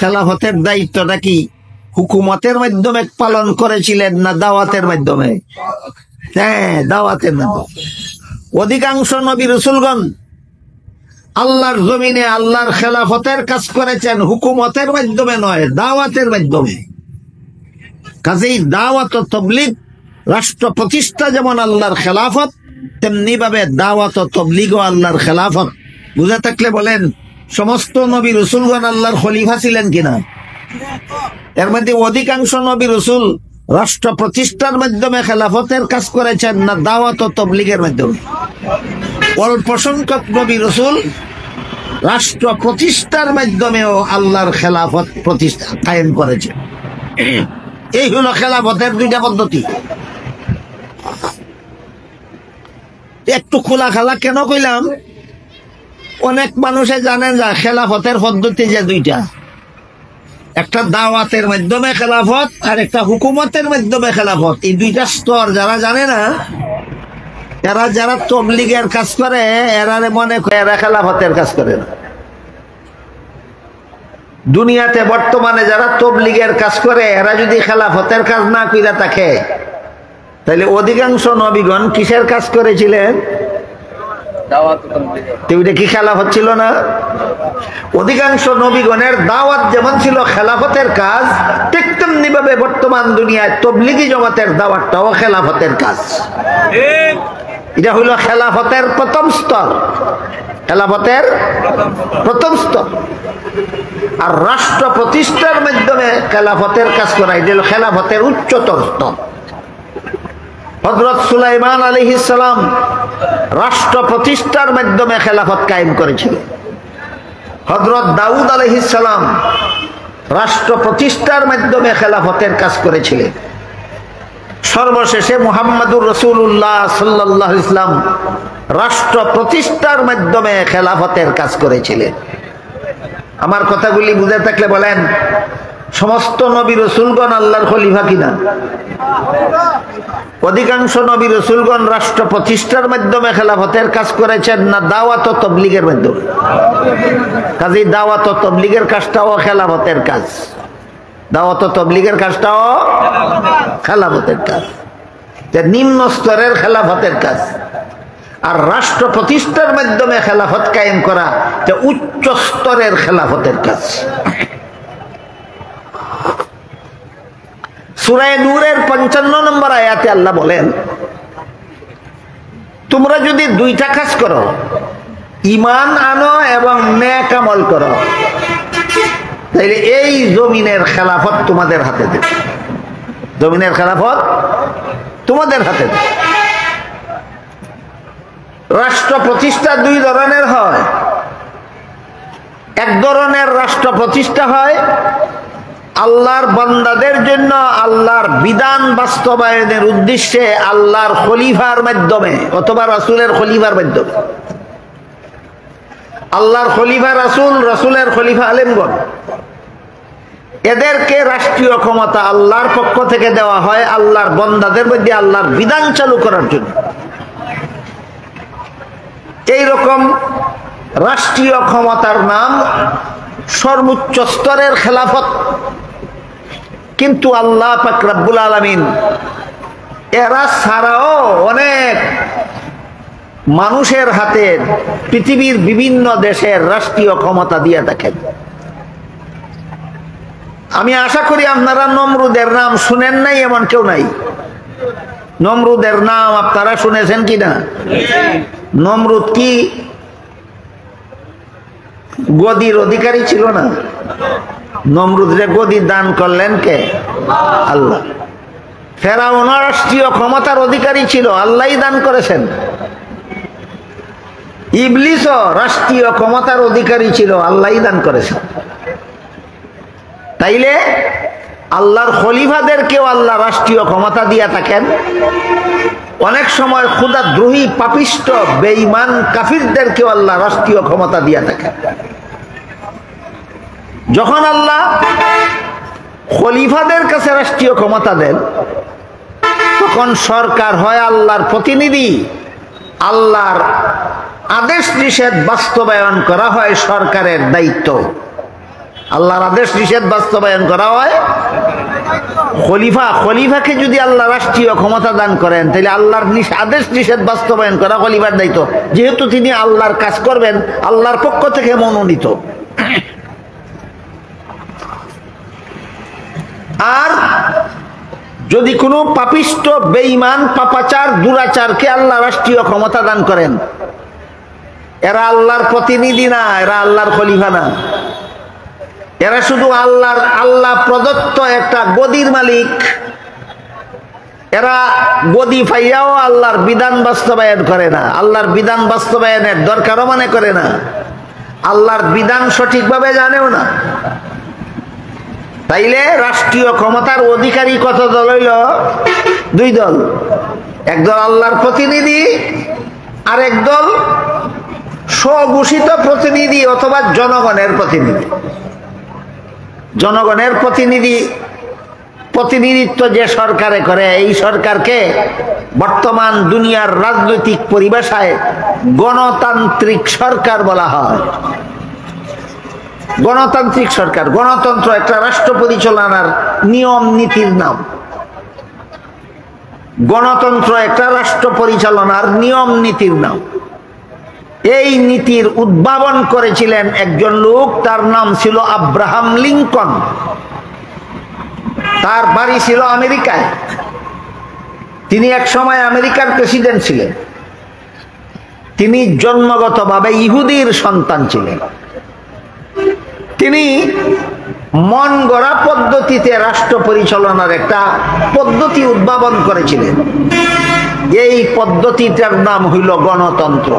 খেলাফতের দায়িত্বটা কি হুকুমতের মাধ্যমে পালন করেছিলেন না দাওয়াতের মাধ্যমে? হ্যাঁ, দাওয়াতের মাধ্যমে। অধিকাংশ নবী রাসূলগণ আল্লাহর জমিনে আল্লাহর খেলাফতের কাজ করেছেন হুকুমতের মাধ্যমে নয়, দাওয়াতের মাধ্যমে। কাজেই দাওয়াত ও তাবলীগ, রাষ্ট্র প্রতিষ্ঠা যেমন আল্লাহর খেলাফত, তেমনি ভাবে দাওয়াত ও তাবলীগও আল্লাহর খেলাফত। বুঝে থাকলে বলেন, সমস্ত নবী রাসূলগণ আল্লাহর খলিফা ছিলেন কিনা? এর মধ্যে অধিকাংশ নবী রাসূল রাষ্ট্র প্রতিষ্ঠার মাধ্যমে খেলাফতের কাজ করেছেন না দাওয়াত ও তাবলীগের মাধ্যমে? অল্প সংখ্যক নবী রাসূল রাষ্ট্র প্রতিষ্ঠার মাধ্যমেও আল্লাহর খেলাফত প্রতিষ্ঠা কায়েম করেছে। এই হলো খেলাফতের দুইটা পদ্ধতি। একটু খোলা খেলা কেন কইলাম, অনেক মানুষে জানেন না খেলাফতের পদ্ধতি যে দুইটা, একটা দাওয়াতের মাধ্যমে খেলাফত আর একটা হুকুমতের মাধ্যমে খেলাফত। এই দুইটা স্তর যারা জানে না, এরা যারা তাবলীগের কাজ করে, এরা মনে করে এরা খেলাফতের কাজ করে না। দুনিয়াতে বর্তমানে যারা তাবলীগের কাজ করে, এরা যদি খেলাফতের কাজ না কইরা থাকে, তাহলে অধিকাংশ নবীগণ কিসের কাজ করেছিলেন? ওইটা কি খেলাফত ছিল না? অধিকাংশ নবীগণের দাওয়াত যেমন ছিল খেলাফতের কাজ, ঠিক তেমনি ভাবে বর্তমান দুনিয়ায় তবলিগি জমাতের দাওয়াতটাও খেলাফতের কাজ। এটা হইল খেলাফতের প্রথম স্তর, খেলাফতের প্রথম স্তর। আর রাষ্ট্র প্রতিষ্ঠার মাধ্যমে খেলাফতের কাজ করা, এটা হলো খেলাফতের উচ্চতর স্তর। হযরত সুলাইমান আলাইহিস সালাম রাষ্ট্র প্রতিষ্ঠার মাধ্যমে খেলাফত কায়েম করেছিলেন। হযরত দাউদ আলাইহিস সালাম রাষ্ট্র প্রতিষ্ঠার মাধ্যমে খেলাফতের কাজ করেছিলেন। সর্বশেষে মুহাম্মদুর রাসূলুল্লাহ সাল্লাল্লাহু আলাইহি ওয়াসাল্লাম রাষ্ট্র প্রতিষ্ঠার মাধ্যমে খেলাফতের কাজ করেছিলেন। আমার কথাগুলি বুঝে থাকলে বলেন, সমস্ত নবী রাসূলগণ আল্লাহর খলিফা কিনা? অধিকাংশ নবী রাসূলগণ রাষ্ট্র প্রতিষ্ঠার মাধ্যমে খেলাফতের কাজ করেছেন না দাওয়াত ও তাবলীগের মাধ্যমে? কাজেই দাওয়াত ও তাবলীগের কাজটাও খেলাফতের কাজ, দাওয়াত ও তাবলীগের কাজটাও খেলাফতের কাজ, নিম্ন স্তরের খেলাফতের কাজ। আর রাষ্ট্র প্রতিষ্ঠার মাধ্যমে খেলাফত কায়েম করা উচ্চ স্তরের খেলাফতের কাজ। সূরা নূরের 55 নম্বর আয়াতে আল্লাহ বলেন, তোমরা যদি দুইটা কাজ করো, ঈমান আনো এবং নেক আমল করো, তাহলে এই জমিনের খেলাফত তোমাদের হাতে দেবে। জমিনের খেলাফত তোমাদের হাতে দেবে। রাষ্ট্র প্রতিষ্ঠা দুই ধরনের হয়। এক ধরনের রাষ্ট্র প্রতিষ্ঠা হয় আল্লাহর বান্দাদের জন্য আল্লাহর বিধান বাস্তবায়নের উদ্দেশ্যে আল্লাহর খলিফার মাধ্যমে অথবা রাসূলের খলিফার মাধ্যমে। আল্লাহর খলিফা রাসূল, রাসূলের খলিফা আলেমগণ, এদেরকে রাষ্ট্রীয় ক্ষমতা আল্লাহর পক্ষ থেকে দেওয়া হয় আল্লাহর বান্দাদের মধ্যে আল্লাহর বিধান চালু করার জন্য। এই রকম রাষ্ট্রীয় ক্ষমতার নাম সর্বোচ্চ স্তরের খেলাফত। কিন্তু আল্লাহ পাক রব্বুল আলামিন এরা ছাড়াও অনেক মানুষের হাতে পৃথিবীর বিভিন্ন দেশের রাষ্ট্রীয় ক্ষমতা দিয়ে থাকেন। আমি আশা করি আপনারা নমরুদের নাম শুনেন নাই এমন কেউ নাই। নমরুদের নাম আপনারা শুনেছেন কিনা? নমরুদ কি গদির অধিকারী ছিল না? নমরুদরে গদি দান করলেন কে? আল্লাহ। ফেরাউন রাষ্ট্রীয় ক্ষমতার অধিকারী ছিল, আল্লাহই দান করেছেন। ইবলিসও রাষ্ট্রীয় ক্ষমতার অধিকারী ছিল, আল্লাহই দান করেছেন। তাইলে আল্লাহর খলিফাদেরকেও আল্লাহ রাষ্ট্রীয় ক্ষমতা দিয়া থাকেন। অনেক সময় খোদাদ্রোহী পাপিষ্ট বেঈমান কাফিরদেরকেও আল্লাহ রাষ্ট্রীয় ক্ষমতা দিয়া থাকেন। যখন আল্লাহ খলিফাদের কাছে রাষ্ট্রীয় ক্ষমতা দেন, তখন সরকার হয় আল্লাহর প্রতিনিধি। আল্লাহর আদেশ নিষেধ বাস্তবায়ন করা হয় সরকারের দায়িত্ব। আল্লাহর আদেশ নিষেধ বাস্তবায়ন করা হয় খলিফা। খলিফাকে যদি আল্লাহ রাষ্ট্রীয় ক্ষমতা দান করেন, তাহলে আল্লাহর আদেশ নিষেধ বাস্তবায়ন করা খলিফার দায়িত্ব, যেহেতু তিনি আল্লাহর কাজ করবেন আল্লাহর পক্ষ থেকে মনোনীত। আর যদি কোনো পাপিষ্ট বেঈমান পাপাচার দুরাচারকে আল্লাহ রাষ্ট্রীয় ক্ষমতা দান করেন, এরা আল্লাহর প্রতিনিধি না, এরা আল্লাহর খলিফা না। এরা শুধু আল্লাহ প্রদত্ত একটা গদির মালিক। এরা গদি পাইয়াও আল্লাহর বিধান বাস্তবায়ন করে না, আল্লাহর বিধান বাস্তবায়নের দরকারও মনে করে না, আল্লাহর বিধান সঠিকভাবে জানেও না। তাইলে রাষ্ট্রীয় ক্ষমতার অধিকারী কত দল হইল? দুই দল। একদল আল্লাহর প্রতিনিধি, আর একদল স্বঘোষিত প্রতিনিধি অথবা জনগণের প্রতিনিধি। জনগণের প্রতিনিধিত্ব যে সরকারে করে, এই সরকারকে বর্তমান দুনিয়ার রাজনৈতিক পরিভাষায় গণতান্ত্রিক সরকার বলা হয়। গণতান্ত্রিক সরকার, গণতন্ত্র একটা রাষ্ট্র পরিচালনার নিয়ম নীতির নাম। গণতন্ত্র একটা রাষ্ট্র পরিচালনার নিয়ম নীতির নাম। এই নীতির উদ্ভাবন করেছিলেন একজন লোক, তার নাম ছিল আব্রাহাম লিঙ্কন। তার বাড়ি ছিল আমেরিকায়। তিনি এক সময় আমেরিকার প্রেসিডেন্ট ছিলেন। তিনি জন্মগতভাবে ইহুদির সন্তান ছিলেন। তিনি মন গড়া পদ্ধতিতে রাষ্ট্র পরিচালনার একটা পদ্ধতি উদ্ভাবন করেছিলেন। এই পদ্ধতিটার নাম হইল গণতন্ত্র।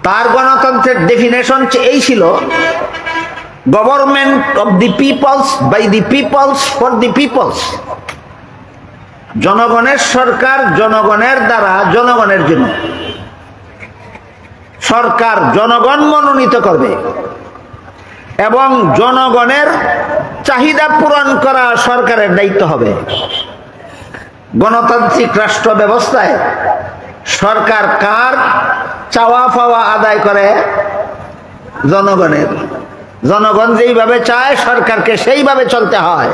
তার গণতন্ত্রের ডেফিনেশন এই ছিল, government of the peoples, by the peoples, for the peoples. জনগণের সরকার, জনগণের দ্বারা, জনগণের জন্য। সরকার জনগণ মনোনীত করবে এবং জনগণের চাহিদা পূরণ করা সরকারের দায়িত্ব হবে। গণতান্ত্রিক রাষ্ট্র ব্যবস্থায় সরকার কার চাওয়া পাওয়া আদায় করে? জনগণের। জনগণ যেইভাবে চায় সরকারকে সেইভাবে চলতে হয়।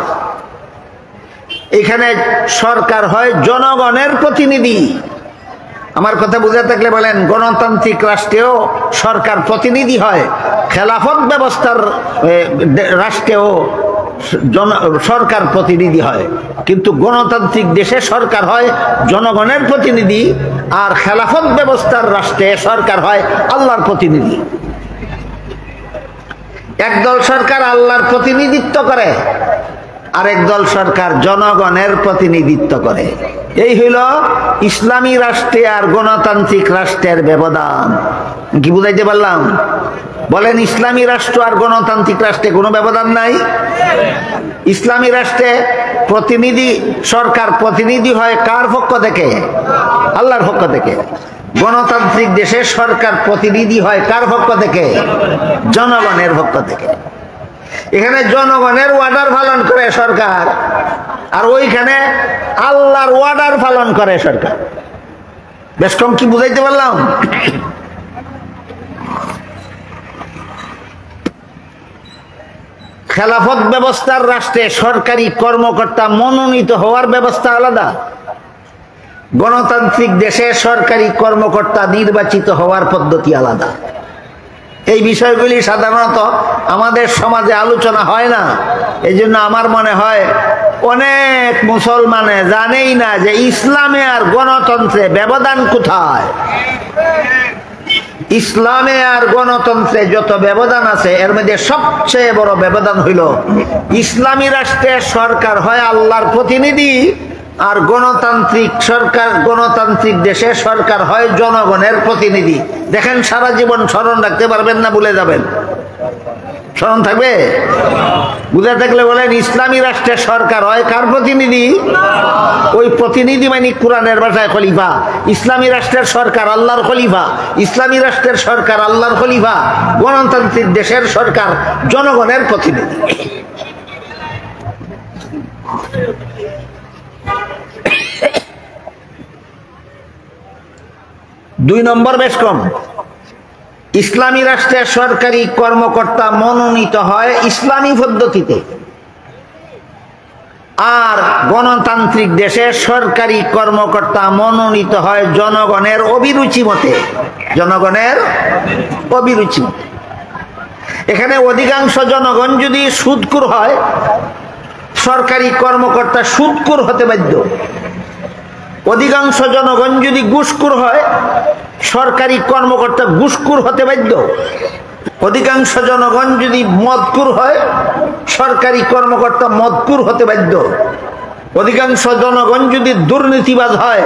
এখানে সরকার হয় জনগণের প্রতিনিধি। আমার কথা বুঝে থাকলে বলেন, গণতান্ত্রিক রাষ্ট্রেও সরকার প্রতিনিধি হয়, খেলাফত ব্যবস্থার রাষ্ট্রেও সরকার প্রতিনিধি হয়। কিন্তু গণতান্ত্রিক দেশে সরকার হয় জনগণের প্রতিনিধি, আর খেলাফত ব্যবস্থার রাষ্ট্রে সরকার হয় আল্লাহর প্রতিনিধি। একদল সরকার আল্লাহর প্রতিনিধিত্ব করে, আরেক দল সরকার জনগণের প্রতিনিধিত্ব করে। এই হইল ইসলামী রাষ্ট্রে আর গণতান্ত্রিক রাষ্ট্রের ব্যবধান। কি বুঝাইতে পারলাম? বলেন, ইসলামী রাষ্ট্র আর গণতান্ত্রিক রাষ্ট্রে কোনো ব্যবধান নাই? ইসলামী রাষ্ট্রে প্রতিনিধি, সরকার প্রতিনিধি হয় কার পক্ষ থেকে? আল্লাহর পক্ষ থেকে। গণতান্ত্রিক দেশে সরকার প্রতিনিধি হয় কার পক্ষ থেকে? জনগণের পক্ষ থেকে। এখানে জনগণের ওয়ার্ডার পালন করে সরকার, আর ওইখানে আল্লাহর ওয়ার্ডার পালন করে সরকার। বেশ কম কি বুঝাইতে পারলাম? খেলাফত ব্যবস্থার রাষ্ট্রে সরকারি কর্মকর্তা মনোনীত হওয়ার ব্যবস্থা আলাদা। গণতান্ত্রিক দেশে সরকারি কর্মকর্তা নির্বাচিত হওয়ার পদ্ধতি আলাদা। এই বিষয়গুলি সাধারণত আমাদের সমাজে আলোচনা হয় না। এই জন্য আমার মনে হয় অনেক মুসলমানে জানেই না যে ইসলামে আর গণতন্ত্রে ব্যবধান কোথায়। ইসলামে আর গণতন্ত্রে যত ব্যবধান আছে, এর মধ্যে সবচেয়ে বড় ব্যবধান হইল ইসলামী রাষ্ট্রের সরকার হয় আল্লাহর প্রতিনিধি, আর গণতান্ত্রিক সরকার, গণতান্ত্রিক দেশে সরকার হয় জনগণের প্রতিনিধি। দেখেন, সারা জীবন স্মরণ রাখতে পারবেন না, ভুলে যাবেন। স্মরণ থাকবে? বুঝে থাকলে বলেন, ইসলামী রাষ্ট্রের সরকার হয় কার প্রতিনিধি? ওই প্রতিনিধি মানে কোরআনের ভাষায় খলিফা। ইসলামী রাষ্ট্রের সরকার আল্লাহর খলিফা। ইসলামী রাষ্ট্রের সরকার আল্লাহর খলিফা। গণতান্ত্রিক দেশের সরকার জনগণের প্রতিনিধি। দুই নম্বর বেশ কম। ইসলামী রাষ্ট্রের সরকারি কর্মকর্তা মনোনীত হয় ইসলামী পদ্ধতিতে, আর গণতান্ত্রিক দেশে সরকারি কর্মকর্তা মনোনীত হয় জনগণের অভিরুচি মতে। জনগণের অভিরুচি মতে। এখানে অধিকাংশ জনগণ যদি সুদখোর হয়, সরকারি কর্মকর্তা সুদখোর হতে বাধ্য। অধিকাংশ জনগণ যদি ঘুষখোর হয়, সরকারি কর্মকর্তা ঘুষখোর হতে বাধ্য। অধিকাংশ জনগণ যদি মদখোর হয়, সরকারি কর্মকর্তা মদখোর হতে বাধ্য। অধিকাংশ জনগণ যদি দুর্নীতিবাজ হয়,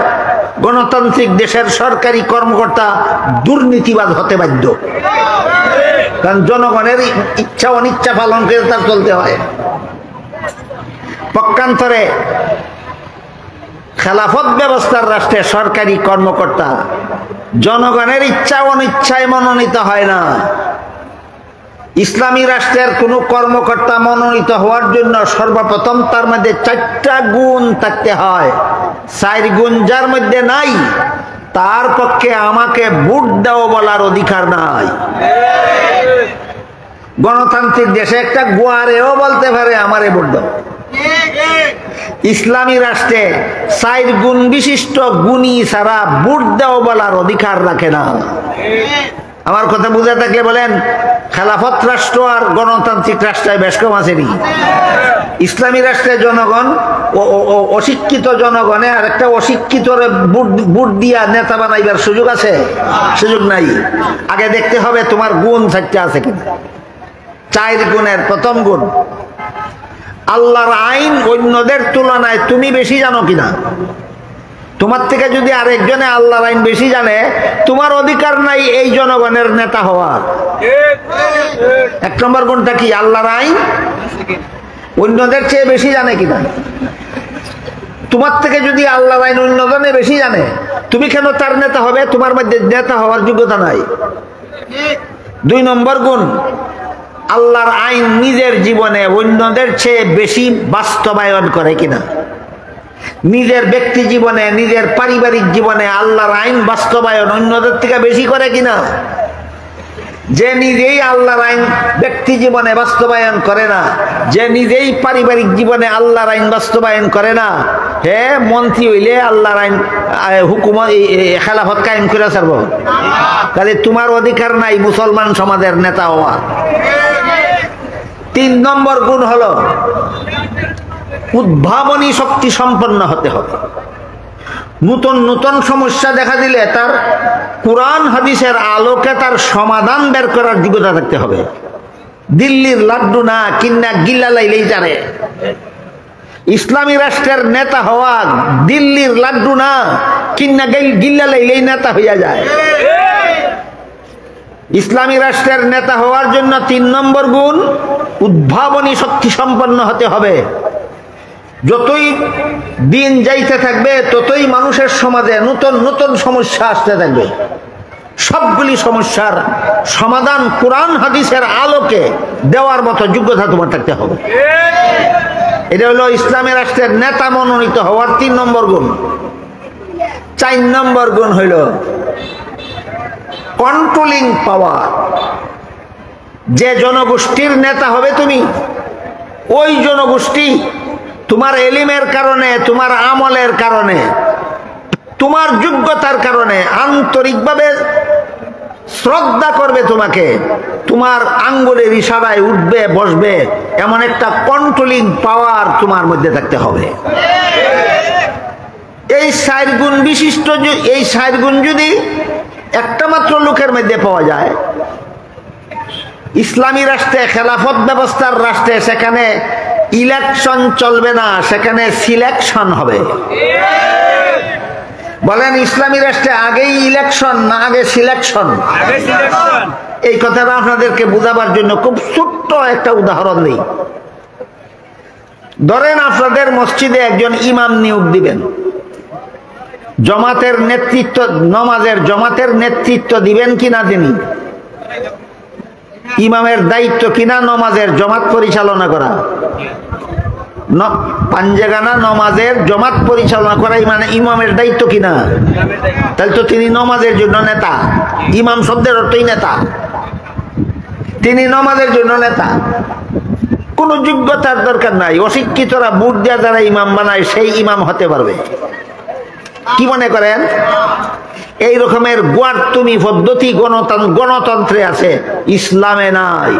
গণতান্ত্রিক দেশের সরকারি কর্মকর্তা দুর্নীতিবাজ হতে বাধ্য। কারণ জনগণের ইচ্ছা অনিচ্ছা পালন করে তার চলতে হয়। পক্ষান্তরে খেলাফত ব্যবস্থার রাষ্ট্রে সরকারি কর্মকর্তা জনগণের ইচ্ছা অনিচ্ছায় মনোনীত হয় না। ইসলামী রাষ্ট্রের কোনো কর্মকর্তা মনোনীত হওয়ার জন্য সর্বপ্রথম তার মধ্যে 4টা গুণ থাকতে হয়। 4 গুণ যার মধ্যে নাই, তার পক্ষে আমাকে ভোট দাও বলার অধিকার নাই। গণতান্ত্রিক দেশে একটা গোয়ারেও বলতে পারে আমারে ভোট দাও, ইসলামী রাষ্ট্রে 4 গুণ বিশিষ্ট গুণী ছাড়া ভোট দেওয়া বলার অধিকার রাখে না। আমার কথা বুঝে থাকলে বলেন, খেলাফত রাষ্ট্র আর গণতান্ত্রিক রাষ্ট্রে বেশ কম আছে নি? ইসলামী রাষ্ট্রের জনগণ অশিক্ষিত জনগণে আর একটা অশিক্ষিত ভোট দিয়া নেতা বানাইবার সুযোগ আছে? সুযোগ নাই। আগে দেখতে হবে তোমার গুণ 4টা আছে কিনা। 4 গুণের প্রথম গুণ, আল্লাহর আইন অন্যদের তুলনায় তুমি বেশি জানো কিনা। তোমার থেকে যদি আরেকজনে আল্লাহর আইন বেশি জানে, তোমার অধিকার নাই এই জনগণের নেতা হওয়ার। 1 নম্বর গুণটা কি? আল্লাহর আইন অন্যদের চেয়ে বেশি জানে কিনা। তোমার থেকে যদি আল্লাহর আইন অন্যজনে বেশি জানে, তুমি কেন তার নেতা হবে? তোমার মধ্যে নেতা হওয়ার যোগ্যতা নাই। 2 নম্বর গুণ, আল্লাহর আইন নিজের জীবনে অন্যদের চেয়ে বেশি বাস্তবায়ন করে কিনা। নিজের ব্যক্তি জীবনে, নিজের পারিবারিক জীবনে আল্লাহর আইন বাস্তবায়ন অন্যদের থেকে বেশি করে কিনা। যে নিজেই আল্লাহর আইন ব্যক্তি জীবনে বাস্তবায়ন করে না, যে নিজেই পারিবারিক জীবনে আল্লাহর আইন বাস্তবায়ন করে না, হে মন্ত্রী হইলে আল্লাহর আইন হুকুমত খেলাফত কায়েম করে ছাড়ব। তাহলে তোমার অধিকার নাই মুসলমান সমাজের নেতা হওয়া। 3 নম্বর গুণ হলো উদ্ভাবনী শক্তি সম্পন্ন হতে হবে। নতুন নতুন সমস্যা দেখা দিলে তার কুরআন হাদিসের আলোকে তার সমাধান বের করার যোগ্যতা থাকতে হবে। দিল্লির লাড্ডু না কিন্না গিল্লা লাইলেই জানে। ইসলামী রাষ্ট্রের নেতা হওয়া দিল্লির লাড্ডু না কিন্না গিল্লা লাইলেই নেতা হইয়া যায়। ইসলামী রাষ্ট্রের নেতা হওয়ার জন্য 3 নম্বর গুণ, উদ্ভাবনী শক্তি সম্পন্ন হতে হবে। যতই দিন যাইতে থাকবে ততই মানুষের সমাজে নতুন নতুন সমস্যা আসতে থাকবে। সবগুলি সমস্যার সমাধান কুরআন হাদিসের আলোকে দেওয়ার মতো যোগ্যতা তোমার থাকতে হবে। এটা হলো ইসলামী রাষ্ট্রের নেতা মনোনীত হওয়ার 3 নম্বর গুণ। 4 নম্বর গুণ হইল কন্ট্রোলিং পাওয়ার। যে জনগোষ্ঠীর নেতা হবে তুমি, ওই জনগোষ্ঠী তোমার এলিমের কারণে, তোমার আমলের কারণে, তোমার যোগ্যতার কারণে আন্তরিকভাবে শ্রদ্ধা করবে তোমাকে। তোমার আঙ্গুলের ইশারায় উঠবে বসবে, এমন একটা কন্ট্রোলিং পাওয়ার তোমার মধ্যে থাকতে হবে। এই 4 গুণ বিশিষ্ট, এই 4 গুণ যদি একটা মাত্র লোকের মধ্যে পাওয়া যায়, ইসলামী রাষ্ট্রে, খেলাফত ব্যবস্থার রাষ্ট্রে, সেখানে ইলেকশন চলবে না, সেখানে সিলেকশন হবে। বলেন ইসলামী রাষ্ট্রে আগেই ইলেকশন না আগে সিলেকশন? এই কথাটা আপনাদেরকে বোঝাবার জন্য খুব ছোট্ট একটা উদাহরণ দিই। ধরেন আপনাদের মসজিদে একজন ইমাম নিয়োগ দিবেন, জমাতের নেতৃত্ব, নমাজের জমাতের নেতৃত্ব দিবেন কিনা তিনি? ইমামের দায়িত্ব কিনা নমাজের জমাত পরিচালনা করা? পাঞ্জেগানা নমাজের জমাত পরিচালনা করা মানে ইমামের দায়িত্ব কিনা? তাহলে তো তিনি নমাজের জন্য নেতা। ইমাম শব্দের অর্থই নেতা। তিনি নমাজের জন্য নেতা। কোনো যোগ্যতার দরকার নাই। অশিক্ষিতরা ভোট দেওয়া যারা ইমাম বানায় সেই ইমাম হতে পারবে। কি মনে করেন? এই রকমের গোয়ার্তুমি পদ্ধতি গণতন্ত্রে আছে, ইসলামে নাই।